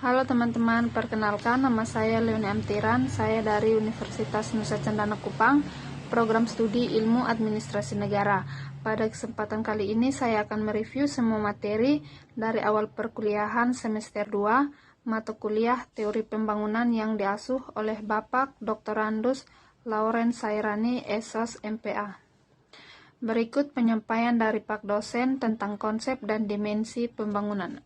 Halo teman-teman, perkenalkan nama saya Leoni Amtiran, saya dari Universitas Nusa Cendana Kupang, program studi Ilmu Administrasi Negara. Pada kesempatan kali ini saya akan mereview semua materi dari awal perkuliahan semester 2, mata kuliah Teori Pembangunan yang diasuh oleh Bapak Dr. Andus Lawrence Sairani, SOS MPA. Berikut penyampaian dari Pak dosen tentang konsep dan dimensi pembangunan.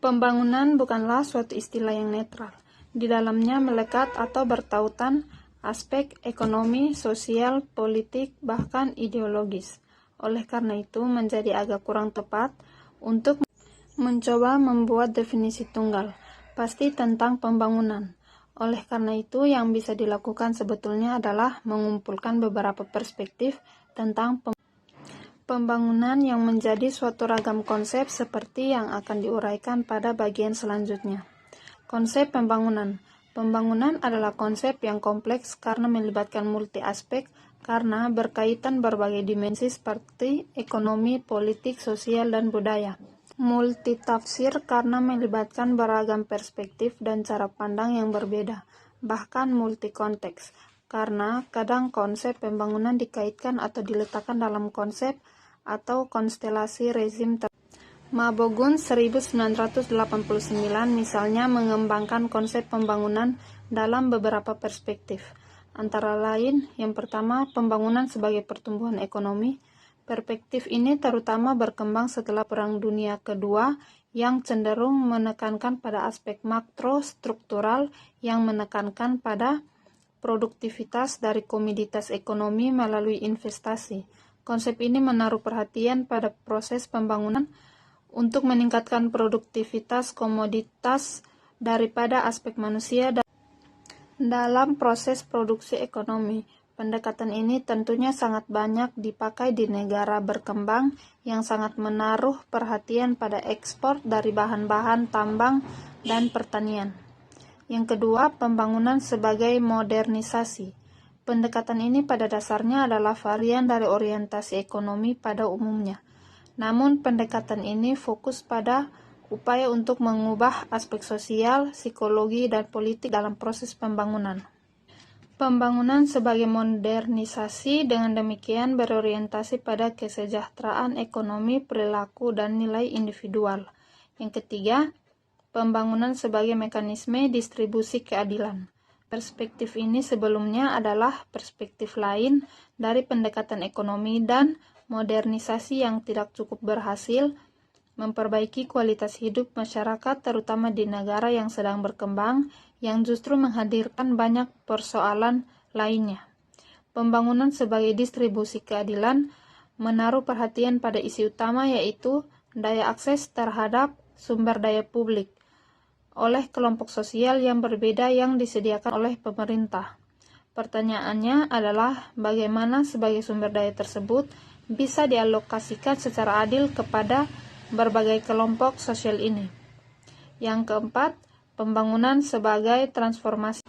Pembangunan bukanlah suatu istilah yang netral. Di dalamnya melekat atau bertautan aspek ekonomi, sosial, politik, bahkan ideologis. Oleh karena itu, menjadi agak kurang tepat untuk mencoba membuat definisi tunggal pasti tentang pembangunan. Oleh karena itu, yang bisa dilakukan sebetulnya adalah mengumpulkan beberapa perspektif tentang pembangunan yang menjadi suatu ragam konsep seperti yang akan diuraikan pada bagian selanjutnya. Konsep pembangunan. Pembangunan adalah konsep yang kompleks karena melibatkan multi aspek karena berkaitan berbagai dimensi seperti ekonomi, politik, sosial, dan budaya. Multitafsir karena melibatkan beragam perspektif dan cara pandang yang berbeda, bahkan multi konteks, karena kadang konsep pembangunan dikaitkan atau diletakkan dalam konsep atau konstelasi rezim Mabogun 1989 misalnya mengembangkan konsep pembangunan dalam beberapa perspektif. Antara lain, yang pertama, pembangunan sebagai pertumbuhan ekonomi. Perspektif ini terutama berkembang setelah Perang Dunia Kedua yang cenderung menekankan pada aspek makro struktural yang menekankan pada produktivitas dari komoditas ekonomi melalui investasi. Konsep ini menaruh perhatian pada proses pembangunan untuk meningkatkan produktivitas komoditas daripada aspek manusia dalam proses produksi ekonomi. Pendekatan ini tentunya sangat banyak dipakai di negara berkembang yang sangat menaruh perhatian pada ekspor dari bahan-bahan tambang dan pertanian. Yang kedua, pembangunan sebagai modernisasi. Pendekatan ini pada dasarnya adalah varian dari orientasi ekonomi pada umumnya. Namun pendekatan ini fokus pada upaya untuk mengubah aspek sosial, psikologi, dan politik dalam proses pembangunan. Pembangunan sebagai modernisasi dengan demikian berorientasi pada kesejahteraan ekonomi, perilaku, dan nilai individual. Yang ketiga, pembangunan sebagai mekanisme distribusi keadilan. Perspektif ini sebelumnya adalah perspektif lain dari pendekatan ekonomi dan modernisasi yang tidak cukup berhasil memperbaiki kualitas hidup masyarakat terutama di negara yang sedang berkembang yang justru menghadirkan banyak persoalan lainnya. Pembangunan sebagai distribusi keadilan menaruh perhatian pada isi utama yaitu daya akses terhadap sumber daya publik oleh kelompok sosial yang berbeda yang disediakan oleh pemerintah. Pertanyaannya adalah bagaimana sebagai sumber daya tersebut bisa dialokasikan secara adil kepada berbagai kelompok sosial ini. Yang keempat, pembangunan sebagai transformasi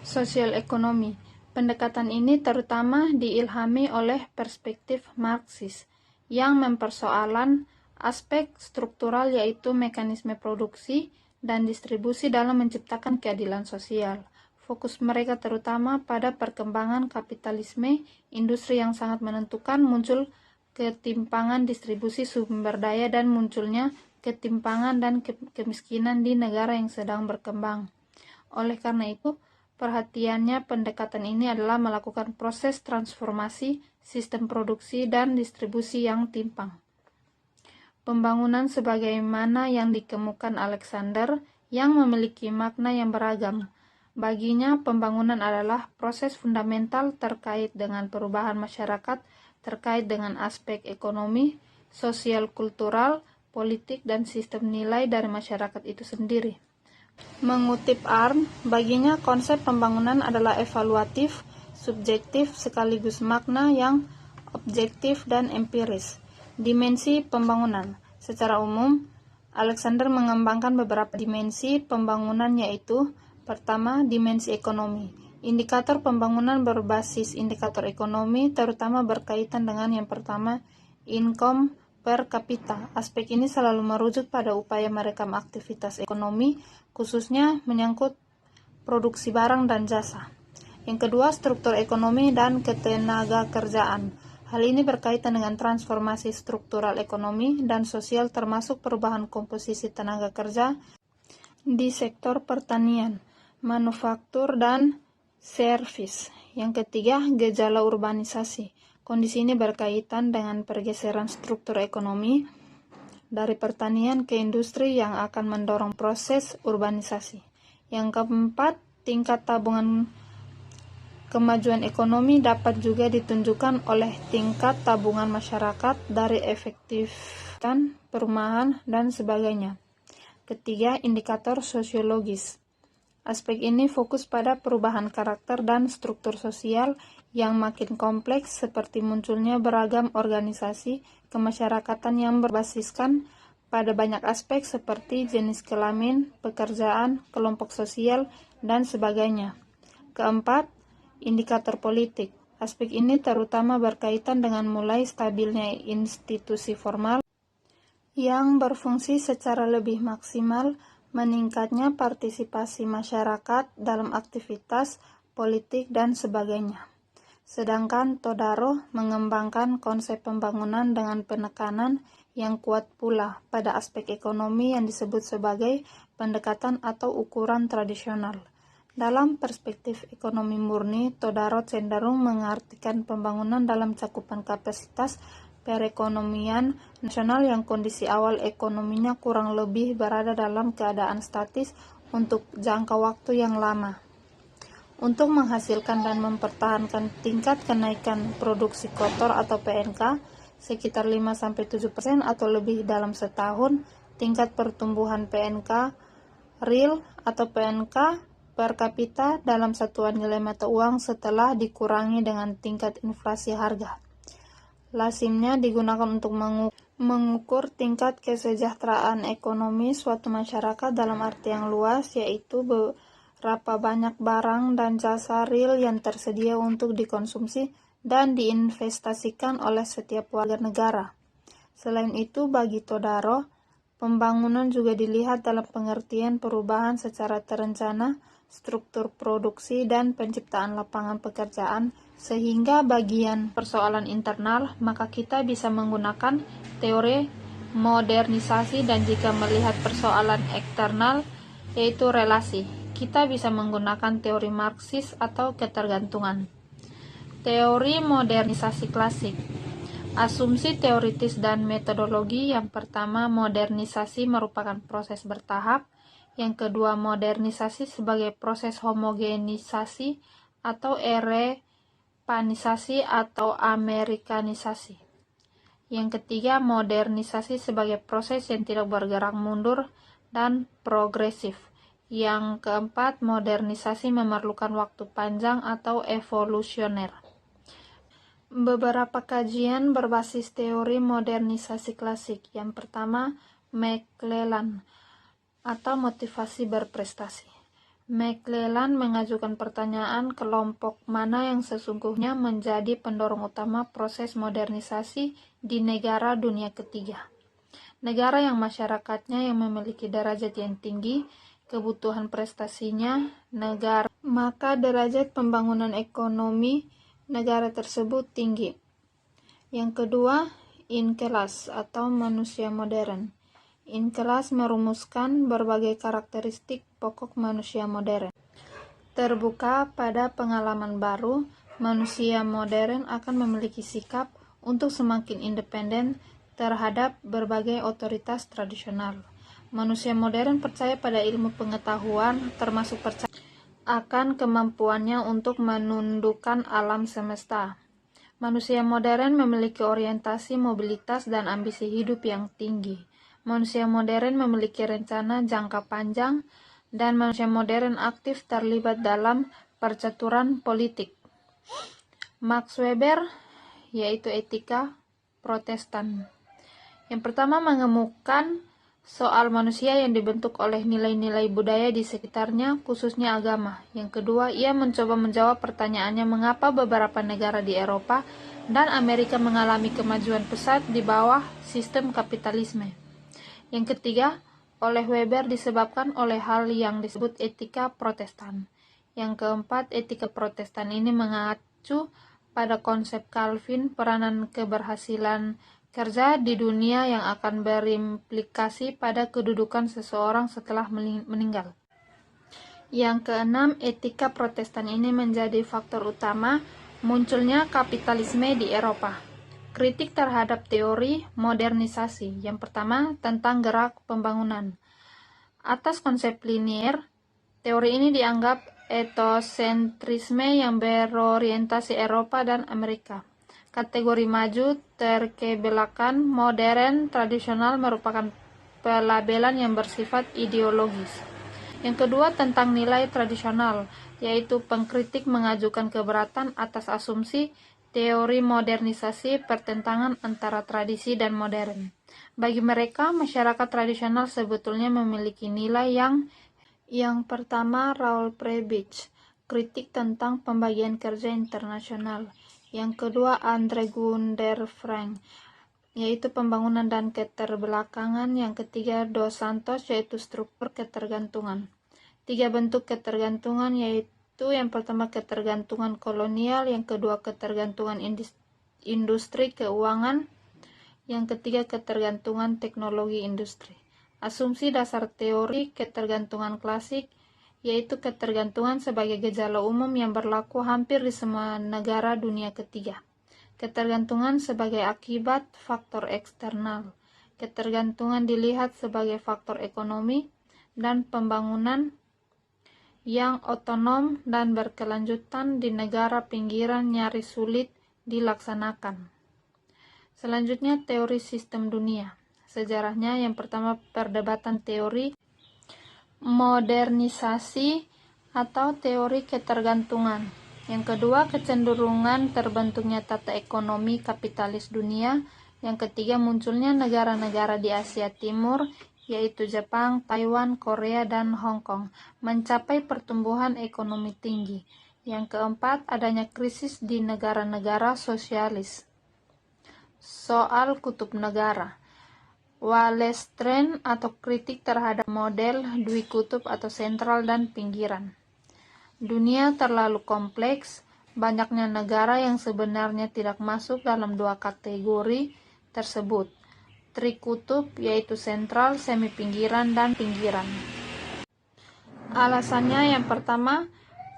sosial ekonomi. Pendekatan ini terutama diilhami oleh perspektif Marxis yang mempersoalan aspek struktural yaitu mekanisme produksi dan distribusi dalam menciptakan keadilan sosial. Fokus mereka terutama pada perkembangan kapitalisme industri yang sangat menentukan muncul ketimpangan distribusi sumber daya dan munculnya ketimpangan dan kemiskinan di negara yang sedang berkembang. Oleh karena itu, perhatiannya pendekatan ini adalah melakukan proses transformasi sistem produksi dan distribusi yang timpang. Pembangunan sebagaimana yang dikemukakan Alexander yang memiliki makna yang beragam. Baginya, pembangunan adalah proses fundamental terkait dengan perubahan masyarakat terkait dengan aspek ekonomi, sosial, kultural, politik, dan sistem nilai dari masyarakat itu sendiri. Mengutip Arm, baginya konsep pembangunan adalah evaluatif, subjektif, sekaligus makna yang objektif dan empiris. Dimensi pembangunan. Secara umum, Alexander mengembangkan beberapa dimensi pembangunan yaitu pertama, dimensi ekonomi. Indikator pembangunan berbasis indikator ekonomi terutama berkaitan dengan yang pertama, income, per kapita. Aspek ini selalu merujuk pada upaya merekam aktivitas ekonomi, khususnya menyangkut produksi barang dan jasa. Yang kedua, struktur ekonomi dan ketenaga kerjaan. Hal ini berkaitan dengan transformasi struktural ekonomi dan sosial termasuk perubahan komposisi tenaga kerja di sektor pertanian, manufaktur, dan servis. Yang ketiga, gejala urbanisasi. Kondisi ini berkaitan dengan pergeseran struktur ekonomi dari pertanian ke industri yang akan mendorong proses urbanisasi. Yang keempat, tingkat tabungan kemajuan ekonomi dapat juga ditunjukkan oleh tingkat tabungan masyarakat dari efektivitas perumahan dan sebagainya. Ketiga, indikator sosiologis. Aspek ini fokus pada perubahan karakter dan struktur sosial yang makin kompleks seperti munculnya beragam organisasi kemasyarakatan yang berbasiskan pada banyak aspek seperti jenis kelamin, pekerjaan, kelompok sosial, dan sebagainya. Keempat, indikator politik. Aspek ini terutama berkaitan dengan mulai stabilnya institusi formal yang berfungsi secara lebih maksimal, meningkatnya partisipasi masyarakat dalam aktivitas politik dan sebagainya. Sedangkan Todaro mengembangkan konsep pembangunan dengan penekanan yang kuat pula pada aspek ekonomi yang disebut sebagai pendekatan atau ukuran tradisional. Dalam perspektif ekonomi murni, Todaro cenderung mengartikan pembangunan dalam cakupan kapasitas perekonomian nasional yang kondisi awal ekonominya kurang lebih berada dalam keadaan statis untuk jangka waktu yang lama. Untuk menghasilkan dan mempertahankan tingkat kenaikan produksi kotor atau PNK sekitar 5-7% atau lebih dalam setahun, tingkat pertumbuhan PNK real atau PNK per kapita dalam satuan nilai mata uang setelah dikurangi dengan tingkat inflasi harga. Lazimnya digunakan untuk mengukur tingkat kesejahteraan ekonomi suatu masyarakat dalam arti yang luas, yaitu berapa banyak barang dan jasa real yang tersedia untuk dikonsumsi dan diinvestasikan oleh setiap warga negara. Selain itu, bagi Todaro, pembangunan juga dilihat dalam pengertian perubahan secara terencana, struktur produksi, dan penciptaan lapangan pekerjaan, sehingga bagian persoalan internal, maka kita bisa menggunakan teori modernisasi, dan jika melihat persoalan eksternal, yaitu relasi, kita bisa menggunakan teori Marxis atau ketergantungan. Teori modernisasi klasik. Asumsi teoritis dan metodologi. Yang pertama, modernisasi merupakan proses bertahap. Yang kedua, modernisasi sebagai proses homogenisasi atau eropanisasi atau amerikanisasi. Yang ketiga, modernisasi sebagai proses yang tidak bergerak mundur dan progresif. Yang keempat, modernisasi memerlukan waktu panjang atau evolusioner. Beberapa kajian berbasis teori modernisasi klasik. Yang pertama, McClellan atau motivasi berprestasi. McClellan mengajukan pertanyaan kelompok mana yang sesungguhnya menjadi pendorong utama proses modernisasi di negara dunia ketiga. Negara yang masyarakatnya yang memiliki derajat yang tinggi, kebutuhan prestasinya, maka derajat pembangunan ekonomi negara tersebut tinggi. Yang kedua, Inkelas atau manusia modern. Inkelas merumuskan berbagai karakteristik pokok manusia modern. Terbuka pada pengalaman baru, manusia modern akan memiliki sikap untuk semakin independen terhadap berbagai otoritas tradisional. Manusia modern percaya pada ilmu pengetahuan, termasuk percaya akan kemampuannya untuk menundukkan alam semesta. Manusia modern memiliki orientasi mobilitas dan ambisi hidup yang tinggi. Manusia modern memiliki rencana jangka panjang, dan manusia modern aktif terlibat dalam percaturan politik. Max Weber, yaitu etika Protestan. Yang pertama, mengemukan soal manusia yang dibentuk oleh nilai-nilai budaya di sekitarnya, khususnya agama. Yang kedua, ia mencoba menjawab pertanyaannya mengapa beberapa negara di Eropa dan Amerika mengalami kemajuan pesat di bawah sistem kapitalisme. Yang ketiga, oleh Weber disebabkan oleh hal yang disebut etika Protestan. Yang keempat, etika Protestan ini mengacu pada konsep Calvin, peranan keberhasilan kerja di dunia yang akan berimplikasi pada kedudukan seseorang setelah meninggal. Yang keenam, etika Protestan ini menjadi faktor utama munculnya kapitalisme di Eropa. Kritik terhadap teori modernisasi. Yang pertama, tentang gerak pembangunan. Atas konsep linier, teori ini dianggap etosentrisme yang berorientasi Eropa dan Amerika. Kategori maju, terkebelakang, modern, tradisional merupakan pelabelan yang bersifat ideologis. Yang kedua, tentang nilai tradisional, yaitu pengkritik mengajukan keberatan atas asumsi teori modernisasi pertentangan antara tradisi dan modern. Bagi mereka, masyarakat tradisional sebetulnya memiliki nilai yang pertama, Raoul Prebisch, kritik tentang pembagian kerja internasional. Yang kedua, Andre Gunder Frank, yaitu pembangunan dan keterbelakangan. Yang ketiga, Dos Santos, yaitu struktur ketergantungan. 3 bentuk ketergantungan, yaitu yang pertama ketergantungan kolonial, yang kedua ketergantungan industri keuangan, yang ketiga ketergantungan teknologi industri. Asumsi dasar teori ketergantungan klasik, yaitu ketergantungan sebagai gejala umum yang berlaku hampir di semua negara dunia ketiga. Ketergantungan sebagai akibat faktor eksternal. Ketergantungan dilihat sebagai faktor ekonomi dan pembangunan yang otonom dan berkelanjutan di negara pinggiran nyaris sulit dilaksanakan. Selanjutnya, teori sistem dunia. Sejarahnya, yang pertama perdebatan teori modernisasi atau teori ketergantungan. Yang kedua, kecenderungan terbentuknya tata ekonomi kapitalis dunia. Yang ketiga, munculnya negara-negara di Asia Timur, yaitu Jepang, Taiwan, Korea, dan Hong Kong, mencapai pertumbuhan ekonomi tinggi. Yang keempat, adanya krisis di negara-negara sosialis. Soal kutub negara. Wallerstein atau kritik terhadap model dwi kutub atau sentral dan pinggiran. Dunia terlalu kompleks, banyaknya negara yang sebenarnya tidak masuk dalam 2 kategori tersebut. Trikutub, yaitu sentral, semi pinggiran, dan pinggiran. Alasannya yang pertama,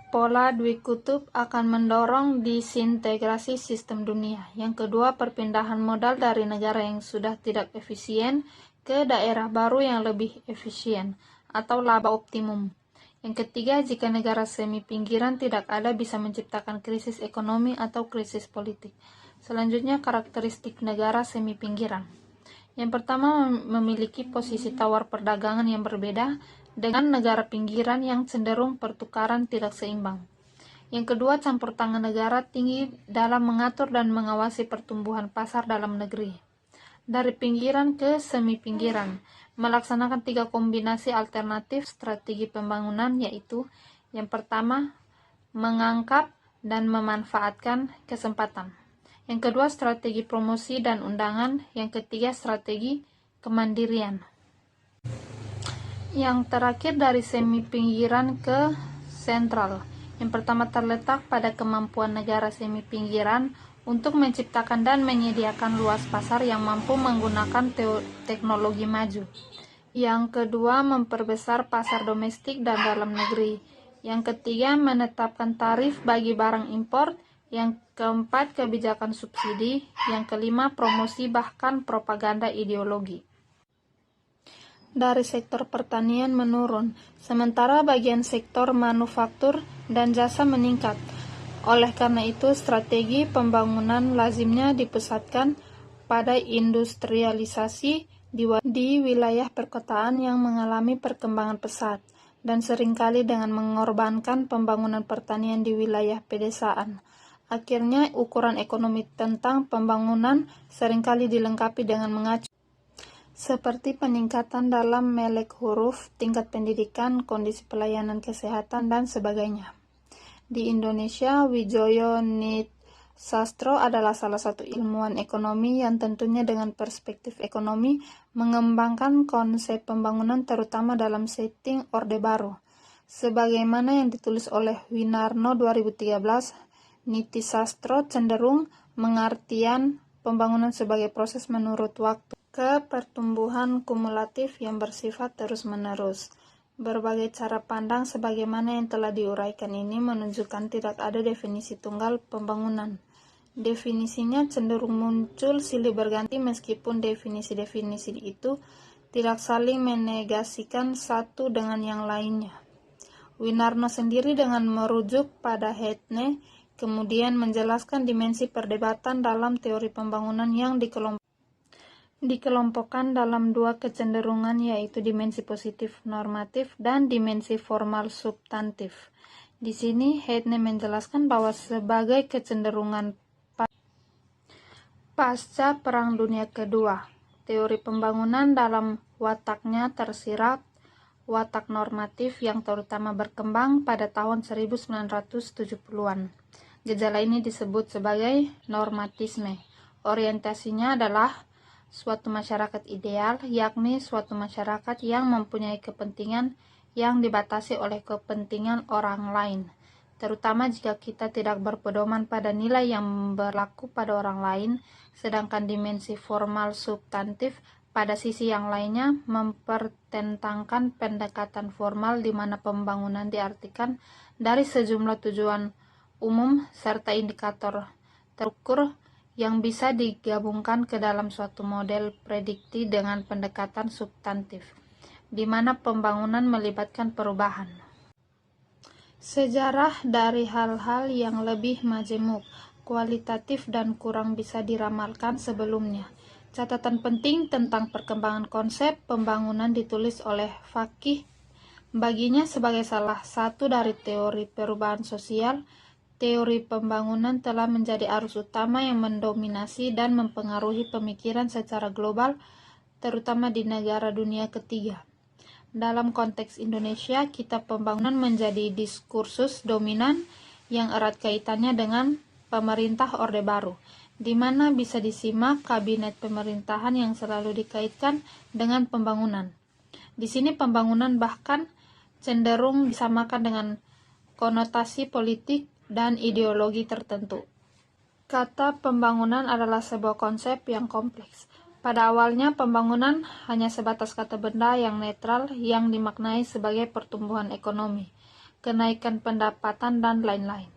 pola dwi kutub akan mendorong disintegrasi sistem dunia. Yang kedua, perpindahan modal dari negara yang sudah tidak efisien ke daerah baru yang lebih efisien atau laba optimum. Yang ketiga, jika negara semi pinggiran tidak ada, bisa menciptakan krisis ekonomi atau krisis politik. Selanjutnya, karakteristik negara semi pinggiran. Yang pertama, memiliki posisi tawar perdagangan yang berbeda dengan negara pinggiran yang cenderung pertukaran tidak seimbang. Yang kedua, campur tangan negara tinggi dalam mengatur dan mengawasi pertumbuhan pasar dalam negeri. Dari pinggiran ke semi pinggiran, melaksanakan 3 kombinasi alternatif strategi pembangunan, yaitu yang pertama, mengangkat dan memanfaatkan kesempatan. Yang kedua, strategi promosi dan undangan. Yang ketiga, strategi kemandirian. Yang terakhir, dari semi pinggiran ke sentral. Yang pertama, terletak pada kemampuan negara semi pinggiran untuk menciptakan dan menyediakan luas pasar yang mampu menggunakan teknologi maju. Yang kedua, memperbesar pasar domestik dan dalam negeri. Yang ketiga, menetapkan tarif bagi barang impor. Yang keempat, kebijakan subsidi. Yang kelima, promosi bahkan propaganda ideologi. Dari sektor pertanian menurun, sementara bagian sektor manufaktur dan jasa meningkat. Oleh karena itu, strategi pembangunan lazimnya dipusatkan pada industrialisasi di wilayah perkotaan yang mengalami perkembangan pesat, dan seringkali dengan mengorbankan pembangunan pertanian di wilayah pedesaan. Akhirnya, ukuran ekonomi tentang pembangunan seringkali dilengkapi dengan mengacu seperti peningkatan dalam melek huruf, tingkat pendidikan, kondisi pelayanan kesehatan, dan sebagainya. Di Indonesia, Wijoyo Nitsastro adalah salah satu ilmuwan ekonomi yang tentunya dengan perspektif ekonomi mengembangkan konsep pembangunan terutama dalam setting Orde Baru. Sebagaimana yang ditulis oleh Winarno 2013, Nitsastro cenderung mengartian pembangunan sebagai proses menurut waktu ke pertumbuhan kumulatif yang bersifat terus-menerus. Berbagai cara pandang sebagaimana yang telah diuraikan ini menunjukkan tidak ada definisi tunggal pembangunan. Definisinya cenderung muncul silih berganti meskipun definisi-definisi itu tidak saling menegasikan satu dengan yang lainnya. Winarno sendiri dengan merujuk pada Heitne kemudian menjelaskan dimensi perdebatan dalam teori pembangunan yang dikelompokkan dalam dua kecenderungan, yaitu dimensi positif normatif dan dimensi formal substantif. Di sini Heitne menjelaskan bahwa sebagai kecenderungan pasca Perang Dunia Kedua, teori pembangunan dalam wataknya tersirat watak normatif yang terutama berkembang pada tahun 1970-an. Gejala ini disebut sebagai normatisme. Orientasinya adalah suatu masyarakat ideal, yakni suatu masyarakat yang mempunyai kepentingan yang dibatasi oleh kepentingan orang lain, terutama jika kita tidak berpedoman pada nilai yang berlaku pada orang lain, sedangkan dimensi formal substantif pada sisi yang lainnya mempertentangkan pendekatan formal di mana pembangunan diartikan dari sejumlah tujuan umum serta indikator terukur yang bisa digabungkan ke dalam suatu model predikti dengan pendekatan substantif, di mana pembangunan melibatkan perubahan. Sejarah dari hal-hal yang lebih majemuk, kualitatif dan kurang bisa diramalkan sebelumnya. Catatan penting tentang perkembangan konsep pembangunan ditulis oleh Fakih. Baginya sebagai salah satu dari teori perubahan sosial, teori pembangunan telah menjadi arus utama yang mendominasi dan mempengaruhi pemikiran secara global, terutama di negara dunia ketiga. Dalam konteks Indonesia, kitab pembangunan menjadi diskursus dominan yang erat kaitannya dengan pemerintah Orde Baru, di mana bisa disimak kabinet pemerintahan yang selalu dikaitkan dengan pembangunan. Di sini pembangunan bahkan cenderung disamakan dengan konotasi politik dan ideologi tertentu. Kata pembangunan adalah sebuah konsep yang kompleks. Pada awalnya, pembangunan hanya sebatas kata benda yang netral yang dimaknai sebagai pertumbuhan ekonomi, kenaikan pendapatan, dan lain-lain.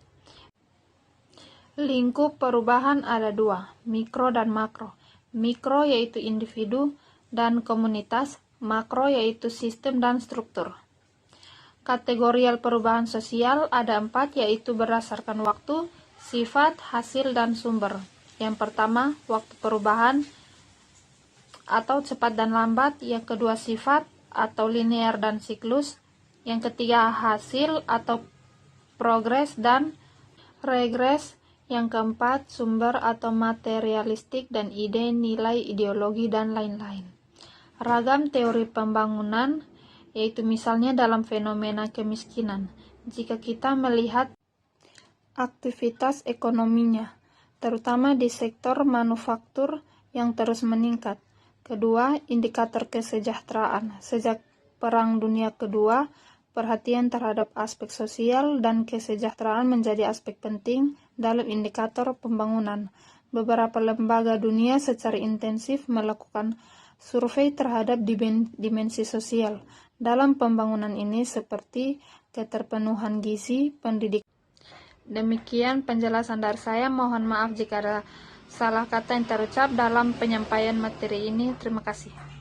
Lingkup perubahan ada dua, mikro dan makro. Mikro yaitu individu dan komunitas, makro yaitu sistem dan struktur. Kategorial perubahan sosial ada 4, yaitu berdasarkan waktu, sifat, hasil, dan sumber. Yang pertama, waktu perubahan atau cepat dan lambat. Yang kedua, sifat atau linear dan siklus. Yang ketiga, hasil atau progres dan regres. Yang keempat, sumber atau materialistik dan ide, nilai, ideologi, dan lain-lain. Ragam teori pembangunan, yaitu misalnya dalam fenomena kemiskinan. Jika kita melihat aktivitas ekonominya, terutama di sektor manufaktur yang terus meningkat. Kedua, indikator kesejahteraan. Sejak Perang Dunia Kedua, perhatian terhadap aspek sosial dan kesejahteraan menjadi aspek penting dalam indikator pembangunan. Beberapa lembaga dunia secara intensif melakukan survei terhadap dimensi sosial dalam pembangunan ini seperti keterpenuhan gizi, pendidikan. Demikian penjelasan dari saya. Mohon maaf jika ada salah kata yang terucap dalam penyampaian materi ini. Terima kasih.